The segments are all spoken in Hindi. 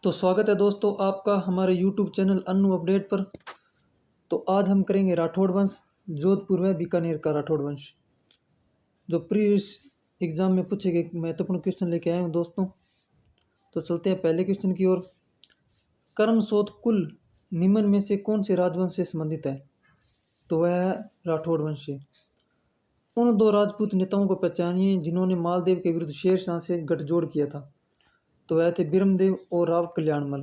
तो स्वागत है दोस्तों आपका हमारे यूट्यूब चैनल अन्नू अपडेट पर। तो आज हम करेंगे राठौड़ वंश, जोधपुर व बीकानेर का राठौड़ वंश, जो प्रीवियस एग्जाम में पूछे गए महत्वपूर्ण क्वेश्चन लेके आए हूँ दोस्तों। तो चलते हैं पहले क्वेश्चन की ओर। कर्मशोथ कुल निम्न में से कौन से राजवंश से संबंधित है? तो वह है राठौड़ वंश से। उन दो राजपूत नेताओं को पहचानिए जिन्होंने मालदेव के विरुद्ध शेरशाह से गठजोड़ किया था। तो वह थे बिरमदेव और राव कल्याणमल।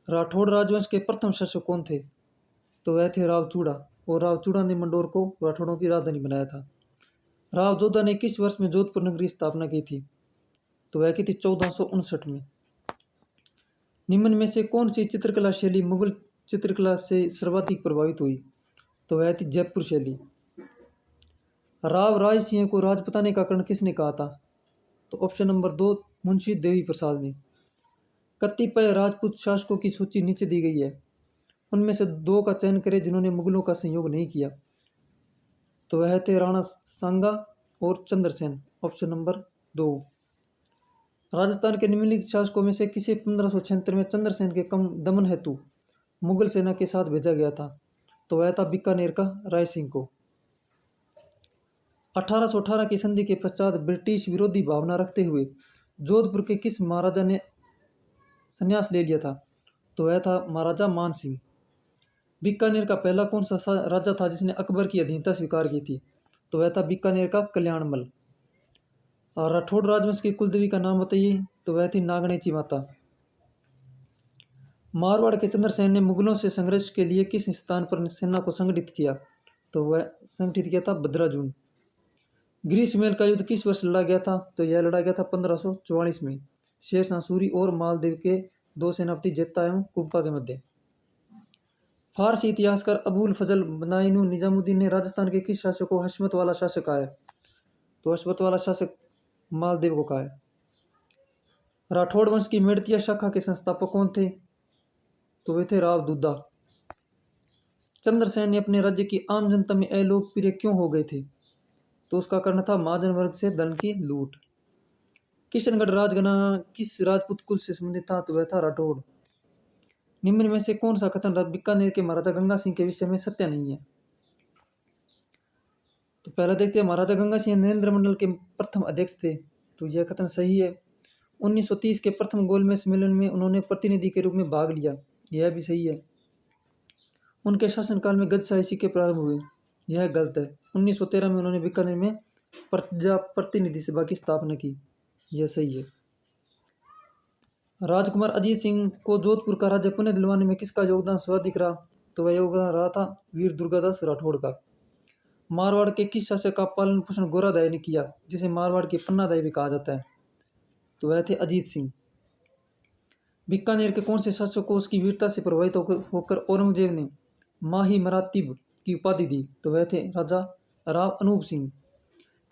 राठौड़ राजवंश के प्रथम शासक कौन थे? तो वह थे राव चूड़ा, और राव चूड़ा ने मंडोर को राठौड़ों की राजधानी बनाया था। राव जोधा ने किस वर्ष में जोधपुर नगरी की स्थापना की थी? तो वह की थी 1459 में। निम्न में से कौन सी चित्रकला शैली मुगल चित्रकला से सर्वाधिक प्रभावित हुई? तो वह थी जयपुर शैली। राव राय सिंह को राजपुताने का कर्ण किसने कहा था? तो ऑप्शन नंबर 2 मुंशी देवी प्रसाद ने। कतिपय राजपूत शासकों की सूची नीचे दी गई है, उनमें से दो का चयन करें जिन्होंने मुगलों का सहयोग नहीं किया। तो वह थे राणा सांगा और चंद्रसेन, ऑप्शन नंबर 2। राजस्थान के निम्नलिखित शासकों में से किसे 1576 में चंद्रसेन के कम दमन हेतु मुगल सेना के साथ भेजा गया था? तो वह था बीकानेर का राय सिंह को। 1818 की संधि के पश्चात ब्रिटिश विरोधी भावना रखते हुए जोधपुर के किस महाराजा ने संन्यास ले लिया था? तो वह था महाराजा मान सिंह। बीकानेर का पहला कौन सा राजा था जिसने अकबर की अधीनता स्वीकार की थी? तो वह था बीकानेर का कल्याणमल। और राठौड़ राजवंश की कुलदेवी का नाम बताइए। तो वह थी नागणेची माता। मारवाड़ के चंद्रसेन ने मुगलों से संघर्ष के लिए किस स्थान पर सेना को संगठित किया? तो वह संगठित किया था बद्राजून। ग्रीष्मेल का युद्ध किस वर्ष लड़ा गया था? तो यह लड़ा गया था 1544 में, शेरशाह सूरी और मालदेव के दो सेनापति जेत्ता एवं कुब्बा के मध्य। फारसी इतिहासकार अबुल फजल बनाइनु निजामुद्दीन ने राजस्थान के किस शासक को हशमत वाला शासक कहा है? तो हशमत वाला शासक मालदेव को कहा है। राठौड़ वंश की मेड़तिया शाखा के संस्थापक कौन थे? तो वे थे राव दुद्दा। चंद्रसेन ने अपने राज्य की आम जनता में अलोकप्रिय क्यों हो गए थे? तो उसका कारण था महाजन वर्ग से धन की लूट। किशनगढ़ राजघराना किस राजपूत कुल से संबंधित था? तो वह था राठौड़। निम्न में से कौन सा कथन बीकानेर के महाराजा गंगा सिंह के विषय में सत्य नहीं है? तो पहला देखते हैं, महाराजा गंगा सिंह नरेंद्र मंडल के प्रथम अध्यक्ष थे। तो यह कथन सही है। 1930 के प्रथम गोलमेज सम्मेलन में उन्होंने प्रतिनिधि के रूप में भाग लिया, यह भी सही है। उनके शासनकाल में गजशाही सिक्के प्रारंभ हुए, यह गलत है। 1913 में उन्होंने बीकानेर में प्रजा प्रतिनिधि सभा की स्थापना की, यह सही है। राजकुमार अजीत सिंह को जोधपुर का राज्य पुनः दिलवाने में किसका योगदान सर्वाधिक रहा? तो वह योगदान रहा था वीर दुर्गादास राठौड़ का। मारवाड़ के किस शासक का पालन पोषण गोरादाई ने किया, जिसे मारवाड़ के पन्नादाई भी कहा जाता है? तो वह थे अजीत सिंह। बीकानेर के कौन से शासक को उसकी वीरता से प्रभावित होकर औरंगजेब ने माही मरातिब की उपाधि दी? तो वह थे राजा राव अनूप सिंह।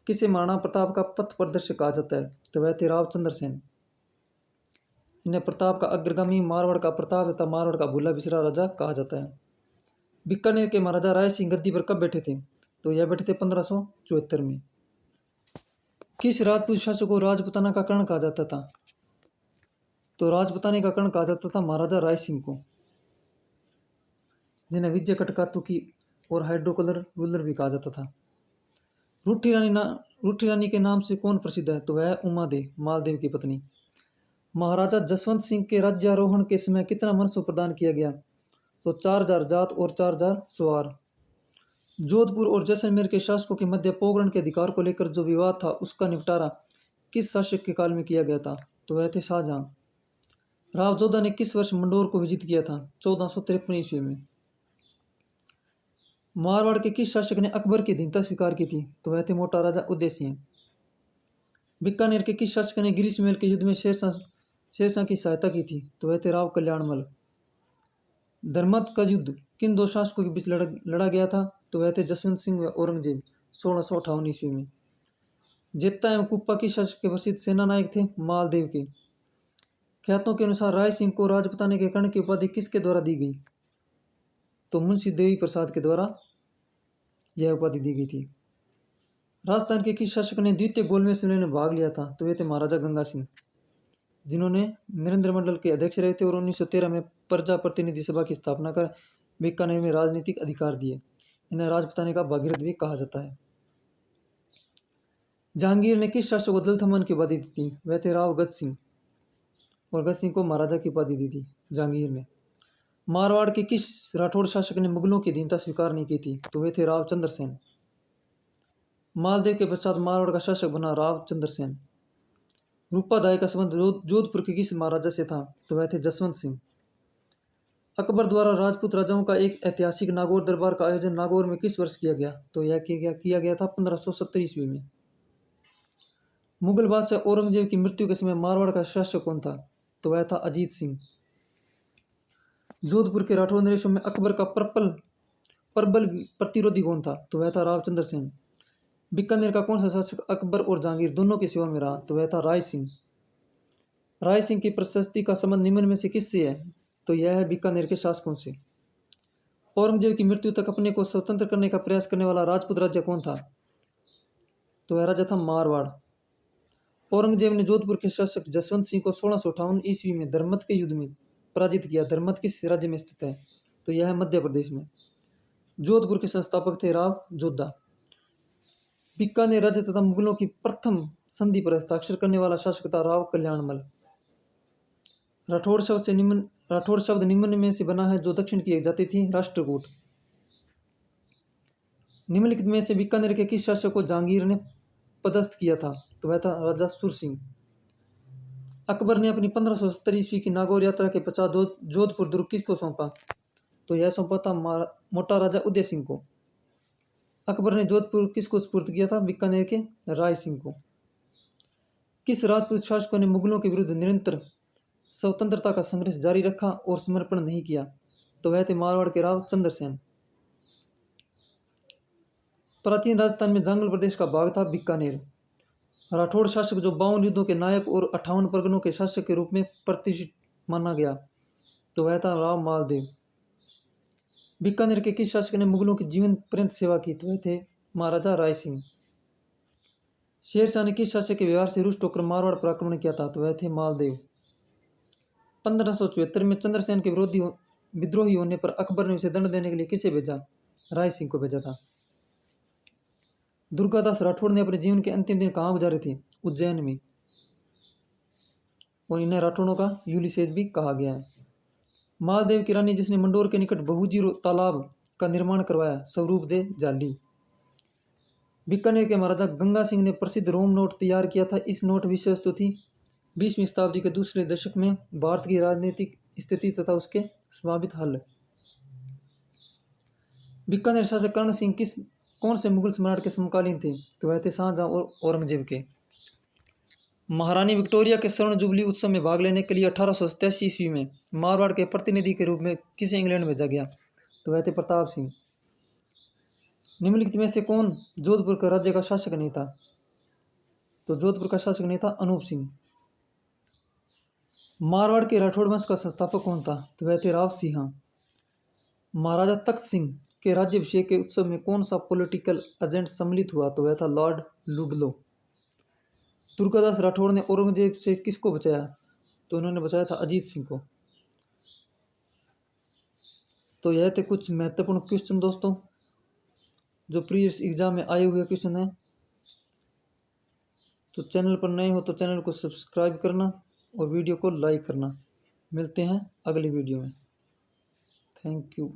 किसे महाराणा प्रताप का पथ प्रदर्शक कहा जाता है? तो वह थे राव चंद्रसेन। इन्हें प्रताप का अग्रगामी, मारवाड़ का प्रताप तथा मारवाड़ का भूला बिसरा राजा कहा जाता है। बीकानेर के महाराजा राय सिंह गद्दी पर कब बैठे थे? तो यह बैठे थे 1574 में। किस राजपूत शासक को राजपुताना का कर्ण कहा जाता था? तो राजपुताने का कर्ण कहा जाता था महाराजा राय सिंह को, जिन्हें विजय कटकातु की और हाइड्रो कलर रूलर भी कहा जाता था। रूठी रानी के नाम से कौन प्रसिद्ध है? तो वह उमा दे, मालदेव की पत्नी। महाराजा जसवंत सिंह के राज्यारोहण के समय कितना मनसब प्रदान किया गया? तो 4000 जात और 4000 सवार। जोधपुर और जैसलमेर के शासकों के मध्य पोगरण के अधिकार को लेकर जो विवाद था, उसका निपटारा किस शासक के काल में किया गया था? तो वह थे शाहजहां। राव जोधा ने किस वर्ष मंडोर को विजित किया था? 1453 ईस्वी में। मारवाड़ के किस शासक ने अकबर की अधीनता स्वीकार की थी? तो वह थे मोटा राजा उदय सिंह। बीकानेर के किस शासक ने ग्रीष्मेल के युद्ध में शेरशाह की सहायता की थी? तो वह थे राव कल्याणमल। धर्मत का युद्ध किन दो शासकों के बीच लड़ा गया था? तो वह थे जसवंत सिंह व औरंगजेब, 1658 ईस्वी में। जेत्ता एवं कुप्पा किस शासक के प्रसिद्ध सेना नायक थे? मालदेव के। ख्यातों के अनुसार राय सिंह को राजपुताने के कर्ण की उपाधि किसके द्वारा दी गई? तो मुंशी देवी प्रसाद के द्वारा यह उपाधि दी गई थी। राजस्थान के किस शासक ने द्वितीय गोलमेज सम्मेलन में भाग लिया था? तो वे थे महाराजा गंगा सिंह। जिन्होंने नरेंद्र मंडल के अध्यक्ष रहे थे और 1913 में प्रजा प्रतिनिधि सभा की स्थापना कर बीकानेर में राजनीतिक अधिकार दिए। इन्हें राजपुताने का भागीरथ भी कहा जाता है। जहांगीर ने किस शासक को दल थमन की उपाधि दी थी? वह थे राव गज सिंह, और गज सिंह को महाराजा की उपाधि दी थी जहांगीर ने। मारवाड़ के किस राठौड़ शासक ने मुगलों की अधीनता स्वीकार नहीं की थी? तो वे थे राव चंद्रसेन। मालदेव के पश्चात मारवाड़ का शासक बना राव चंद्रसेन। रूपाधाय का संबंध जोधपुर के किस महाराजा से था? तो वह थे जसवंत सिंह। अकबर द्वारा राजपूत राजाओं का एक ऐतिहासिक नागौर दरबार का आयोजन नागौर में किस वर्ष किया गया? तो यह किया गया था 1570 ईस्वी में। मुगल बादशाह औरंगजेब की मृत्यु के समय मारवाड़ का शासक कौन था? तो वह था अजीत सिंह। जोधपुर के राठौर नरेशों में अकबर का प्रबल प्रतिरोधी कौन था? तो वह था राव चंद्रसेन। बीकानेर का कौन सा शासक अकबर और जहांगीर दोनों की सेवा में रहा? तो वह था राय सिंह। राय सिंह की प्रशस्ति का संबंध निम्न में से किससे है? तो यह है बीकानेर के शासकों से। औरंगजेब की मृत्यु तक अपने को स्वतंत्र करने का प्रयास करने वाला राजपूत राज्य कौन था? तो वह राजा था मारवाड़। औरंगजेब ने जोधपुर के शासक जसवंत सिंह को 1658 ईस्वी में धर्मत के युद्ध में पराजित किया। धर्मत किस राज्य में स्थित है? तो यह है मध्य प्रदेश में। जोधपुर के संस्थापक थे राव जोधा। बीकानेर राज्य तथा मुगलों की प्रथम संधि पर हस्ताक्षर करने वाला शासक था राव कल्याणमल। राठौड़ शब्द निम्न में से बना है जो दक्षिण की एक जाति थी राष्ट्रकूट। निम्नलिखित में से बीकानेर के किस शासक को जहांगीर ने पदस्थ किया था? तो वह था राजा सुर सिंह। अकबर ने अपनी 1570 ईस्वी की नागौर यात्रा के पश्चात जोधपुर दुर्ग किसको सौंपा? तो यह सौंपा था मोटा राजा उदय सिंह को। अकबर ने जोधपुर किसको सुपुर्द किया था? बीकानेर के राय सिंह को। किस राजपूत शासकों ने मुगलों के विरुद्ध निरंतर स्वतंत्रता का संघर्ष जारी रखा और समर्पण नहीं किया? तो वह थे मारवाड़ के राव चंद्रसेन। प्राचीन राजस्थान में जांगल प्रदेश का भाग था बीकानेर। राठौड़ शासक जो 52 युद्धों के नायक और 58 परगनों के शासक के रूप में प्रतिष्ठित माना गया, तो वह था राव मालदेव। बीकानेर के किस शासक ने मुगलों की जीवन पर्यंत सेवा की? तो वह थे महाराजा राय सिंह। शेरशाह ने किस शासक के व्यवहार से रुष्ट होकर मारवाड़ पर आक्रमण किया था? तो वह थे मालदेव। 1574 में चंद्रसेन के विद्रोही होने पर अकबर ने उसे दंड देने के लिए किसे भेजा? राय सिंह को भेजा था। दुर्गादास राठौड़ ने अपने जीवन के अंतिम दिन कहाँ गुजारे थे? उज्जैन में। और इन्हें राठौड़ों का यूलिसेज भी कहा गया है। मालदेव की रानी जिसने मंडोर के निकट बहुजी तालाब का निर्माण करवाया, स्वरूप दे जाली। बीकानेर के महाराजा गंगा सिंह ने प्रसिद्ध रोम नोट तैयार किया था। इस नोट विषय वस्तु थी 20वीं शताब्दी के दूसरे दशक में भारत की राजनीतिक स्थिति तथा उसके संभावित हल। बीकानेर शासक कर्ण सिंह कौन से मुगल सम्राट के समकालीन थे? तो वह थे शाहजहां और औरंगजेब के। महारानी विक्टोरिया के स्वर्ण जुबली उत्सव में भाग लेने के लिए 1887 ईस्वी में मारवाड़ के प्रतिनिधि के रूप में किसे इंग्लैंड भेजा गया? तो वह थे प्रताप सिंह। निम्नलिखित में से कौन जोधपुर का राज्य का शासक नहीं था? तो जोधपुर का शासक नहीं था अनूप सिंह। मारवाड़ के राठौड़ वंश का संस्थापक कौन था? तो वह थे राव सिंह। महाराजा तख्त सिंह के राज्याभिषेक के उत्सव में कौन सा पॉलिटिकल एजेंट सम्मिलित हुआ? तो वह था लॉर्ड लुडलो। दुर्गादास राठौड़ ने औरंगजेब से किसको बचाया? तो उन्होंने बचाया था अजीत सिंह को। तो यह थे कुछ महत्वपूर्ण क्वेश्चन दोस्तों, जो प्रीवियस एग्जाम में आए हुए क्वेश्चन हैं। तो चैनल पर नए हो तो चैनल को सब्सक्राइब करना और वीडियो को लाइक करना। मिलते हैं अगली वीडियो में। Thank you.